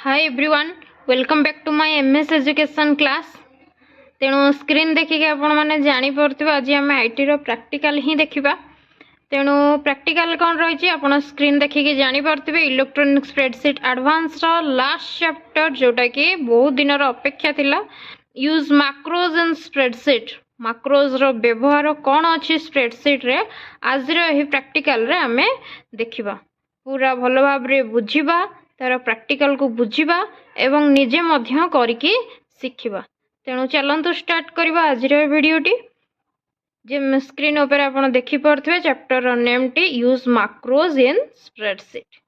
Hi everyone welcome back to my MS education class. तेणु screen देखिए आपण मैंने जापर आज आम आईटी रो प्रैक्टिकल ही देखा। तेणु प्रैक्टिकल कौन रही आप स्क्रीन देखिए जापर electronic spreadsheet advance last chapter जोटा कि बहुत दिन अपेक्षा थिला use macros in spreadsheet. Macros रो व्यवहार कौन अच्छी स्प्रेडशीट रे आज प्रैक्टिकल रे आमे देखिबा। पूरा भल भाव बुझिबा तार प्रैक्टिकल को बुझिबा एवं निजे मध्य करिकी शिखिबा। तेणु चलंतु स्टार्ट करबा आज वीडियोटी। जे स्क्रीन ऊपर आपण देखि परथबे चैप्टर नेम टी यूज मैक्रोज इन स्प्रेडशीट।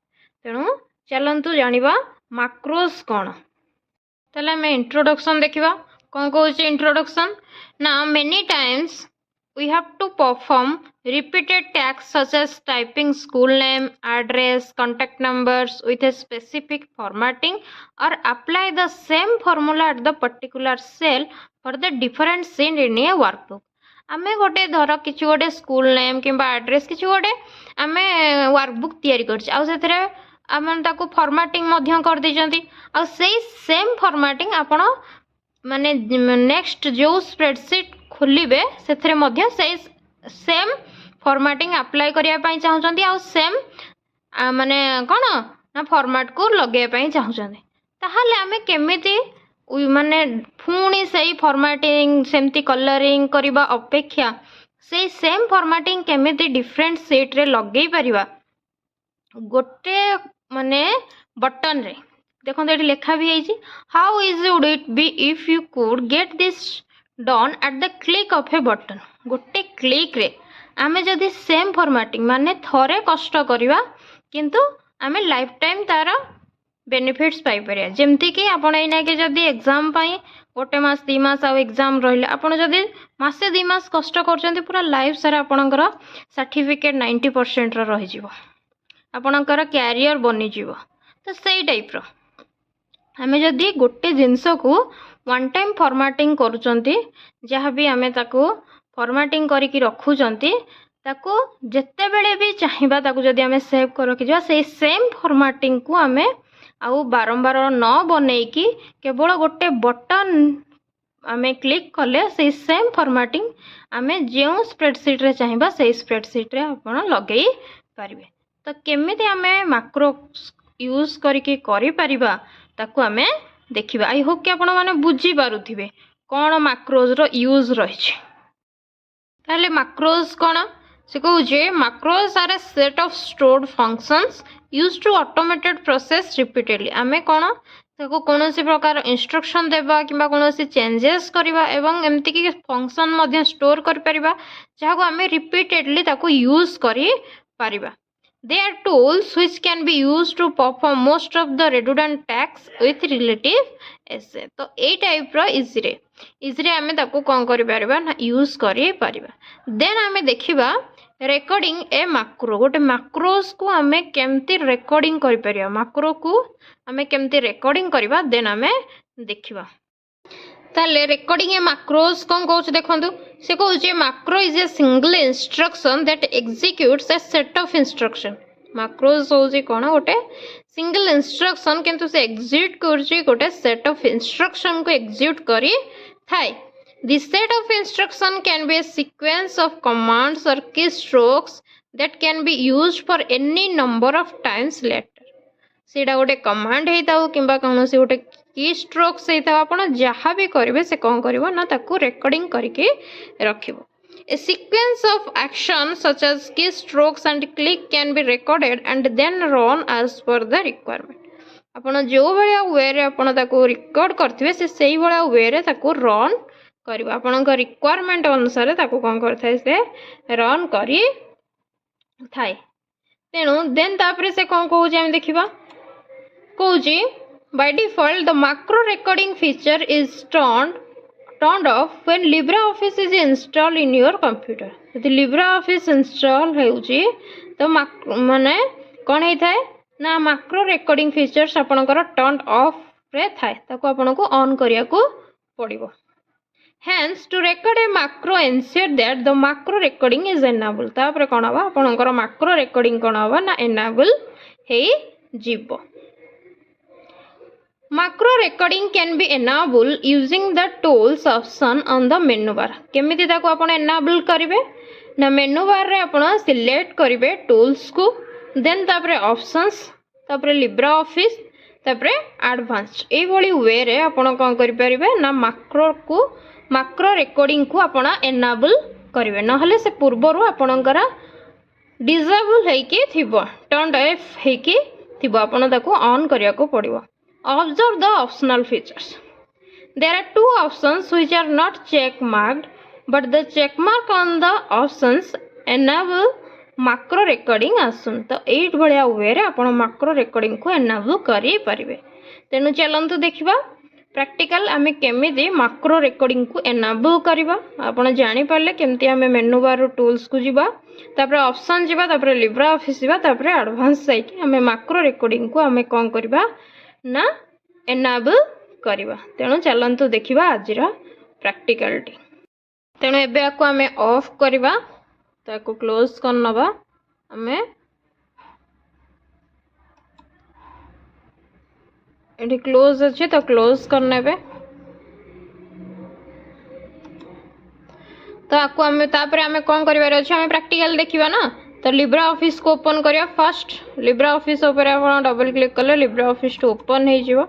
तेणु चलंतु जानिबा मैक्रोज कोन। तले मैं इंट्रोडक्शन देखिबा। कोन कहूची इंट्रोडक्शन ना many times we have to perform repeated tasks such as typing school name, address, contact numbers with a specific formatting or apply the same formula at the particular cell for the different scene in a workbook. आमे गोटे धर किछि गोटे school name किंबा address किछि गोटे आमे workbook तैयारी करछि आ सेथरे आमे ताको फॉर्मेटिंग मध्य कर दिजंती आ सेही सेम फॉर्मेटिंग आपण माने नेक्स्ट जो स्प्रेडशीट खोलिबे सेथरे मध्य सेम फॉर्मेटिंग अप्लाई करिया पई चाहउछंती आ सेम माने कोन ना फॉर्मेट को लगे पई चाहउछंती। ताहाले आमे केमिति माने फुणी सेही फॉर्मेटिंग सेमती कलरिंग करबा अपेक्षा सेही सेम फॉर्मेटिंग केमिति डिफरेंट शीट रे लगेई परिबा गोटे माने बटन रे। देखो ये लिखा भी है how easy would it be if you could get this done at the click of A button. गोटे क्लिक रे आमे जदि सेम फॉर्मेटिंग माने थरे कष्ट करिवा किंतु आमे लाइफ टाइम तार बेनिफिट्स पाई परिया। जेमती कि आपण एना के जदि एग्जाम पई गोटे मास 2 मास आ एग्जाम रहिले आपण जदि मासे 2 मास कष्ट करचंती पूरा लाइफ सारा आपणकर सर्टिफिकेट 90% रो रहि जिवो आपणकर कैरियर बनि जिवो। तो सेही टाइप रो आमे जदि गोटे जिनस को वन टाइम फॉर्मेटिंग करूचंती जहाँ भी आमे ताको फॉर्मेटिंग करिकी रखुचंती ताको जेते बेले भी चाहिबा ताको जदि आमे सेव कर रखि जा से सेम फॉर्मेटिंग को आमे आउ बारंबार न बनेकी केवल गोटे बटन आमे क्लिक कले से सेम फॉर्मेटिंग आमे जो स्प्रेडशीट रे चाहिबा से स्प्रेडशीट रे आपण लगेई पारिबे। तो केमिति आमे मैक्रो यूज करिकी करि परिबा ताकू आमे देखिबा। आई होप कि आपण माने बुझी पारुथिबे कोन मैक्रोज रो यूज रहिछि। ताले मैक्रोज कोन से कहूजे macros are a set of stored functions used to automated process repeatedly. आमे कोन ताको कोनोसी प्रकार इंस्ट्रक्शन देबा किबा कोनोसी चेंजेस करबा एवं एम्ति कि फंक्शन मध्ये स्टोर कर परिबा जाको आमे रिपीटेडली ताको यूज करि परिबा। They are tools which can be used to perform most of the redundant tasks with relative ease। तो ए टाइप रो इजी रे आमे ताको कोन करि परबा ना यूज करि परबा। देन आमे देखिबा रिकॉर्डिंग ए मैक्रो। गोटे मैक्रोज को आमे केमती रिकॉर्डिंग करि परिबा मैक्रो को आमे केमती रिकॉर्डिंग करबा देन आमे देखिबा। ताले रिकॉर्डिंग ए मैक्रोज कोन कहउछ देखंतु से कहउछ macro is a single instruction that executes a set of instruction. Macros होउची कोन गोटे सिंगल इंस्ट्रक्शन किंतु से एग्जीक्यूट करची गोटे सेट ऑफ इंस्ट्रक्शन को एग्जीक्यूट करी थाय। This set of instruction can be a sequence of commands और keystrokes that can be used for any number of times later. सेटा गोटे कमांड हेताउ किंबा कोनोसी गोटे की स्ट्रोक्स हेताउ आपण जहाँ भी करिवे से कोन करिवो ना ताकू रिकॉर्डिंग करके रखिबो। A sequence of actions such as key strokes and click can be recorded and then run as per the requirement। आपण जो भलिया वे रे आपण ताको रिकॉर्ड करथिबे से सेही भलिया वे रे ताको रन करिवो। आपण को रिक्वायरमेंट अनुसार ताको कोन करथाय से रन करी थाय। तेनु देन तापरे से कोन कहू जे हम देखिबा कहूजी by default the macro recording feature is turned off when LibreOffice is installed in your computer। यदि LibreOffice install हेउची तो माने कोन हे थाए ना macro recording features आपनकर turned off रे थाए ताको आपनको ऑन करिया को पड़िबो। Hence to record a macro ensure that the macro recording is enabled। तापरे कोन हबा आपनकर macro recording कोन हबा ना enable हे जिवो। macro recording can be enabled using the tools option on the menu bar. केमिति ताको आपण enable करिवे ना मेनू बार रे आपण सिलेक्ट करिवे टूल्स को, देन तापरे ऑप्शंस, तापरे लिब्रा ऑफिस, तापरे एडवांस्ड ए भली वे रे आपण कोन करि परिबे ना माक्रो रेकॉर्डिंग को आपण एनाबल करिवे, नहले से पूर्वरु आपणकर डिसेबल हेकी थिबो, टर्न ऑफ हेकी थिबो, आपण ताको ऑन करिया को पड़िबो. Observe the optional features. There are two options which are not check marked, but the check mark on the options enable macro recording आसुन. तो 8 भलिया वे रे आपण macro recording को enable करि परिबे. तेनु चलंतु देखिबा प्रैक्टिकल आमे केमिति macro recording को enable करिबा. आपण जानि परले केमति आमे मेनू बार टूल्स को जिबा, तापरे ऑप्शन जिबा, तापरे लिब्रा ऑफिस जिबा, तापरे एडवांस जाइकी आमे macro recording को आमे कोन करिबा ना एनाबल करिबा. तेणु चलंतु देखिबा आजिर प्रैक्टिकलिटी. तेणु एबे आको आमे ऑफ करिबा, ताको क्लोज करनबा. आमे एठी क्लोज अछि तो क्लोज करनेबे. तो आको आमे तापरे आमे कोन करिबार अछि, आमे प्रैक्टिकल देखिबा ना. तो लिब्रा ऑफिस को ओपन करिया. फर्स्ट लिब्रा ऑफिस ऊपर आपण डबल क्लिक कले लिब्रा ऑफिस तो ओपन हे जिवो.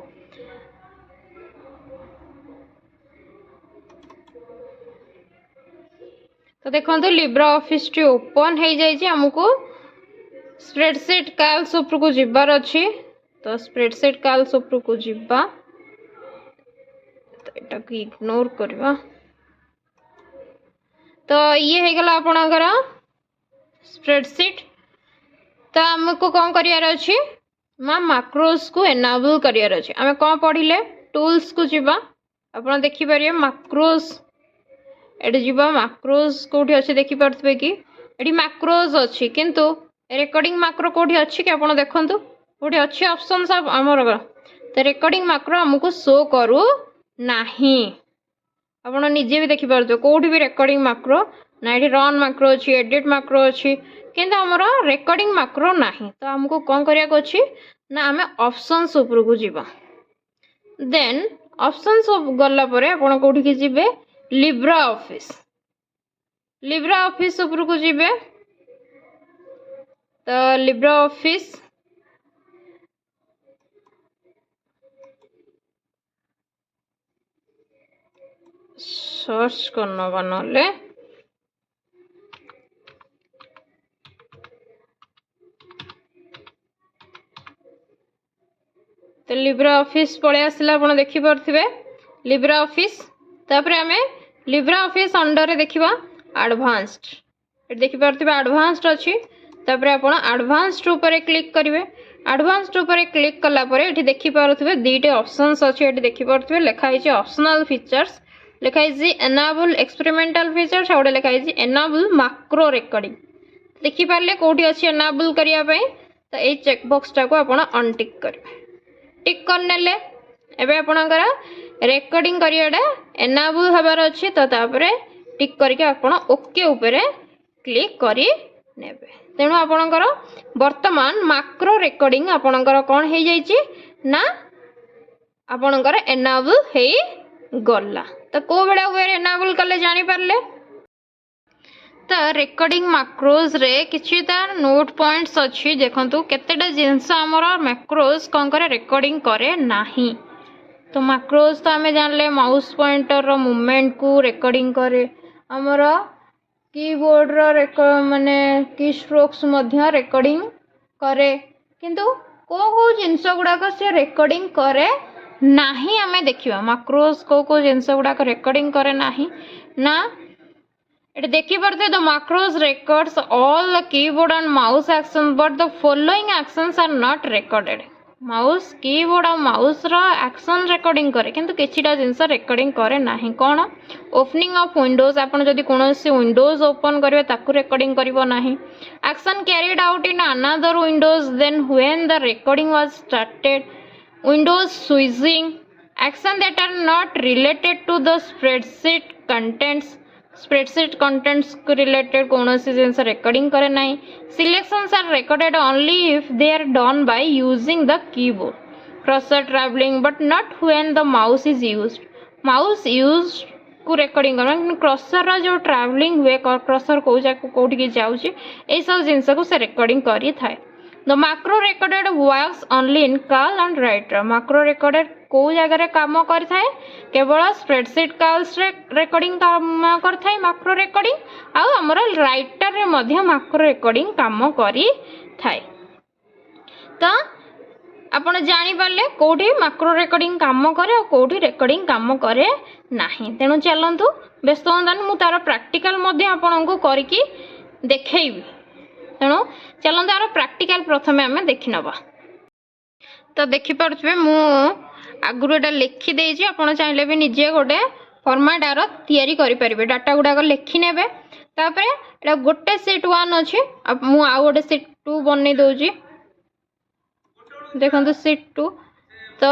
तो देखंतु लिब्रा ऑफिस टी ओपन हे जाई छी. हमको स्प्रेडशीट काल्स ऊपर को जिबार अछि. तो स्प्रेडशीट काल्स ऊपर को जिबा, तो एटा को इग्नोर करबा. तो ये हे गला आपणकर स्प्रेडशीट. तो हमको कौन करियार अछि मा मैक्रोस को एनाबल करियार अछि. आमे कौन पढिले टूल्स को जिबा. आपण देखि परिए मैक्रोस एडी जिबा. मैक्रोस कोठी अछि देखि परथबे कि एडी मैक्रोस अछि, किंतु रेकॉर्डिंग मैक्रो कोठी अछि कि आपण देखंतु कोठी अछि ऑप्शन सब हमर. तो रेकॉर्डिंग मैक्रो हमको शो करू नाही. आपण निजे भी देखि परथो कोठी भी रेकॉर्डिंग मैक्रो ना. एडी रन मैक्रो अछि, एडिट मैक्रो अछि, किंतु हमर रेकॉर्डिंग मैक्रो नाही. तो हमको कौन करिया को अछि ना आमे ऑप्शंस ऊपर को जिबा. देन ऑप्शंस गल्ला परे आपण कोठी के जिबे लिब्रा ऑफिस. लिब्रा ऑफिस ऊपर को जिबे. तो लिब्रा ऑफिस सर्च करना बनले. तो लिब्रा ऑफिस पळे आसला आपण देखि परथिबे लिब्रा ऑफिस. तापरे हमें लिब्रा ऑफिस अंडर रे देखिबा एडवांस्ड. ए देखि परथिबे एडवांस्ड अछि. तापरे आपण एडवांस्ड ऊपर क्लिक करिवे. एडवांस्ड ऊपर क्लिक कला परे एठी देखि परथिबे दीटे ऑप्शंस अछि. एठी देखि परथिबे लेखा हिचे ऑप्शनल फीचर्स, लेखा हिचे एनाबल एक्सपेरिमेंटल फीचर्स, और लेखा हिचे एनाबल मैक्रो रेकॉर्डिंग. देखि परले कोठी अछि एनाबल करिया पई. तो ए चेक बॉक्स टा को आपण अनटिक करिवे. टिक करनेले एबे आपणकर रेकॉर्डिंग करियाडा एनाबल हबार अछि. तो तापरे टिक करके आपण ओके ऊपर क्लिक करी नेबे. तेणु आपणकर वर्तमान मैक्रो रेकॉर्डिंग आपणकर कोन हे जाई छी ना आपणकर एनाबल हे गल्ला. तो को बेला वे एनाबल कले जानि परले. तो रेकॉर्डिंग मैक्रोज रे किछि तार नोट पॉइंट्स अछि. देखंतु केतेटा जिंस हमर मैक्रोज कोन करे रेकॉर्डिंग करे नाही. तो मैक्रोज तो आमे जानले माउस पॉइंटर रो मूवमेंट को रेकॉर्डिंग करे. हमर कीबोर्ड रो माने की स्ट्रोक्स मध्य रेकॉर्डिंग करे, किंतु को जिंस गुडा को से रेकॉर्डिंग करे नाही. आमे देखिबा मैक्रोज को जिंस गुडा को रेकॉर्डिंग करे नाही ना. It देखि परते the macros records all the keyboard and mouse actions, but the following actions are not recorded. Mouse keyboard और माउस रो एक्शन रेकॉर्डिंग करे, किंतु किछिटा जिंस रेकॉर्डिंग करे नाही. कोन ओपनिंग ऑफ विंडोज, आपण जदी कोनोसी विंडोज ओपन करबे ताकू रेकॉर्डिंग करिवो नाही. Action carried out in another windows then when the recording was started. Windows switching, action that are not related to the spreadsheet contents. Spreadsheet contents को related कौन सी जिनस रेकॉर्डिंग करे नहीं. Selections are recorded only if they are done by using the keyboard. cursor traveling but not when the mouse is used. Mouse used को recording करना crusher जो travelling हुए क्रसर कौटी जाऊँगी यही सब जिनस को से रेकर्डिंग करी थाए. The macro recorded works only in call and writer. Macro recorded को जगह काम करए केवल स्प्रेडशीट कॉल्स रेकॉर्डिंग काम करए मैक्रो रेकॉर्डिंग आमर राइटर रे मध्य मैक्रो रेकॉर्डिंग काम करी थाए. तो आपण जानी पारले कोठी मैक्रो रेकॉर्डिंग काम करे और कोठी रेकॉर्डिंग काम करे नाही. तेणु चलंतु व्यस्त होंदान मु तार प्रैक्टिकल मध्य आपनको करिकी देखैबी. तेणु चलंतु तार प्रैक्टिकल प्रथमे आमे देखि नबा. तो देखि पारुछबे मु आगुरु एटा लिखि देछि. आपण चाहिले भी निजे गोटे फॉर्मेट आरो तयारी करि परिबे. डाटा गुडा को लिखि नेबे. तापरे एटा गोटे सीट 1 अछि मु आ गोटे सीट 2 बनै दोछि. देखो सीट 2 तो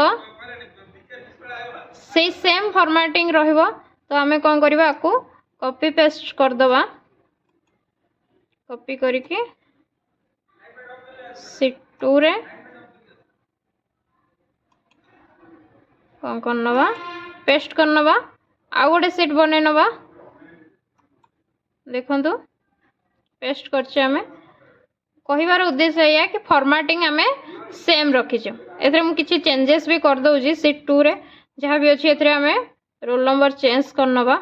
से सेम फॉर्मेटिंग रहिबो. तो आमे कोन करबा को कॉपी पेस्ट कर दबा. कॉपी करके सीट 2 रे कोन करनबा पेस्ट करनबा. आ गोटे सीट बनै नबा. देखंतु पेस्ट करछे आमे. कहिबार उद्देश्य या कि फॉर्मेटिंग आमे सेम रखिछु. एथरे मु किछि चेंजेस भी कर दउजी सीट 2 रे जहाँ भी अच्छी एथरे आमे रोल नंबर चेंज करनबा.